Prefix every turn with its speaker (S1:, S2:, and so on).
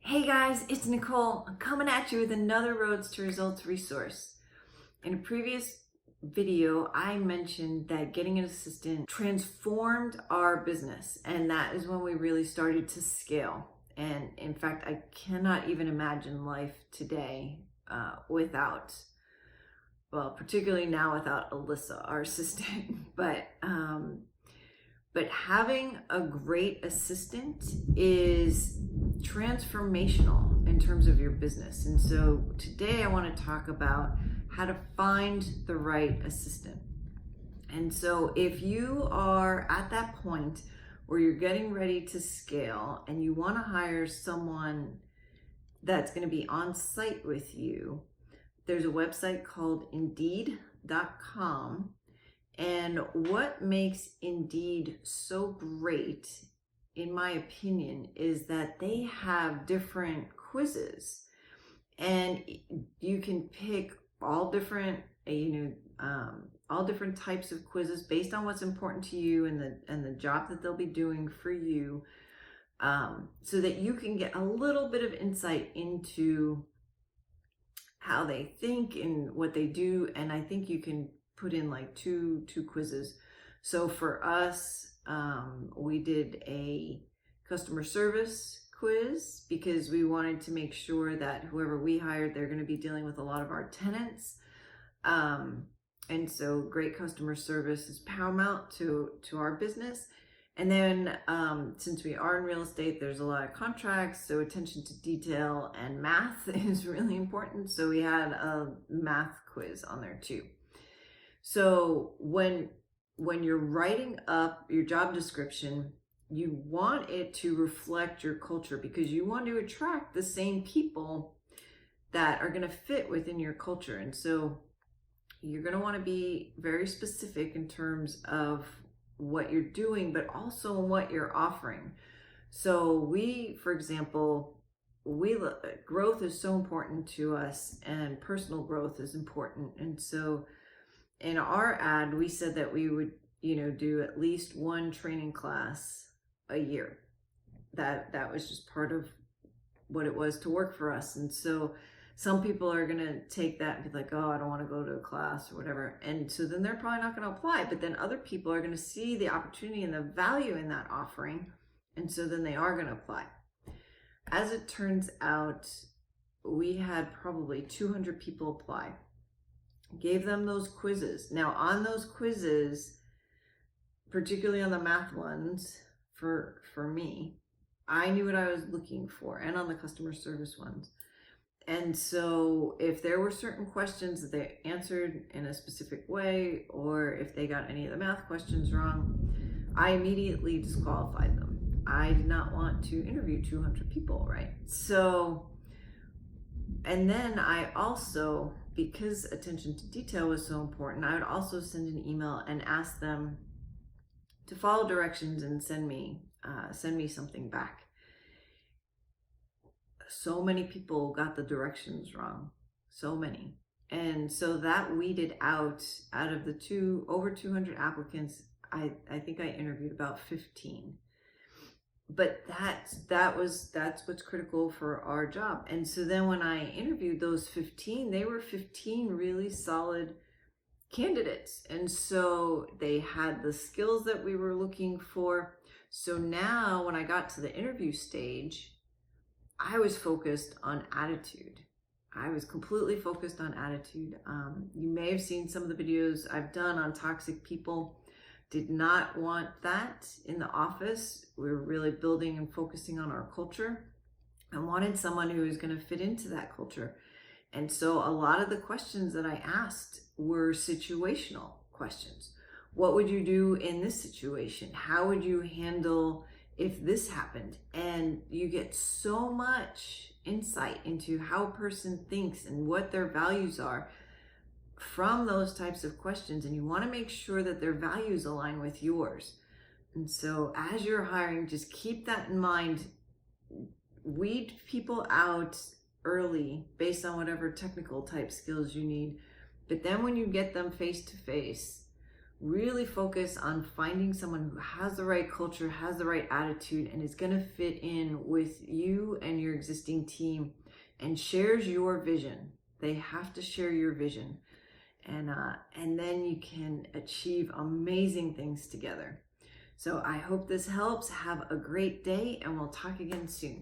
S1: Hey guys, it's Nicole. I'm coming at you with another Roads to Results resource. In a previous video, I mentioned that getting an assistant transformed our business, and that is when we really started to scale. And in fact, I cannot even imagine life today without, well, particularly now without Alyssa, our assistant. But having a great assistant is transformational in terms of your business. And so today I want to talk about how to find the right assistant. And so if you are at that point where you're getting ready to scale and you want to hire someone that's going to be on site with you, there's a website called Indeed.com. And what makes Indeed so great, in my opinion, is that they have different quizzes, and you can pick all different, all different types of quizzes based on what's important to you and the job that they'll be doing for you, so that you can get a little bit of insight into how they think and what they do. And I think you can put in like two quizzes. So for us, we did a customer service quiz because we wanted to make sure that whoever we hired, they're going to be dealing with a lot of our tenants. And so great customer service is paramount to our business. And then since we are in real estate, there's a lot of contracts, so attention to detail and math is really important. So we had a math quiz on there too. So when you're writing up your job description, you want it to reflect your culture, because you want to attract the same people that are going to fit within your culture. And so you're going to want to be very specific in terms of what you're doing, but also what you're offering. So we, for example, growth is so important to us, and personal growth is important. And so in our ad, we said that we would, do at least one training class a year. That was just part of what it was to work for us. And so some people are going to take that and be like, oh, I don't want to go to a class or whatever. And so then they're probably not going to apply. But then other people are going to see the opportunity and the value in that offering. And so then they are going to apply. As it turns out, we had probably 200 people apply. Gave them those quizzes. Now on those quizzes, particularly on the math ones, for me, I knew what I was looking for, and on the customer service ones. And so if there were certain questions that they answered in a specific way, or if they got any of the math questions wrong, I immediately disqualified them. I did not want to interview 200 people, right? So, and then I also, because attention to detail was so important, I would also send an email and ask them to follow directions and send me something back. So many people got the directions wrong, so many. And so that weeded out of the over 200 applicants, I think I interviewed about 15. But that's what's critical for our job. And so then when I interviewed those 15, they were 15 really solid candidates. And so they had the skills that we were looking for. So now when I got to the interview stage, I was focused on attitude. I was completely focused on attitude. You may have seen some of the videos I've done on toxic people. Did not want that in the office. We were really building and focusing on our culture. I wanted someone who was going to fit into that culture. And so a lot of the questions that I asked were situational questions. What would you do in this situation? How would you handle if this happened? And you get so much insight into how a person thinks and what their values are from those types of questions. And you want to make sure that their values align with yours. And so as you're hiring, just keep that in mind. Weed people out early based on whatever technical type skills you need. But then when you get them face to face, really focus on finding someone who has the right culture, has the right attitude, and is going to fit in with you and your existing team and shares your vision. They have to share your vision. And then you can achieve amazing things together. So I hope this helps. Have a great day, and we'll talk again soon.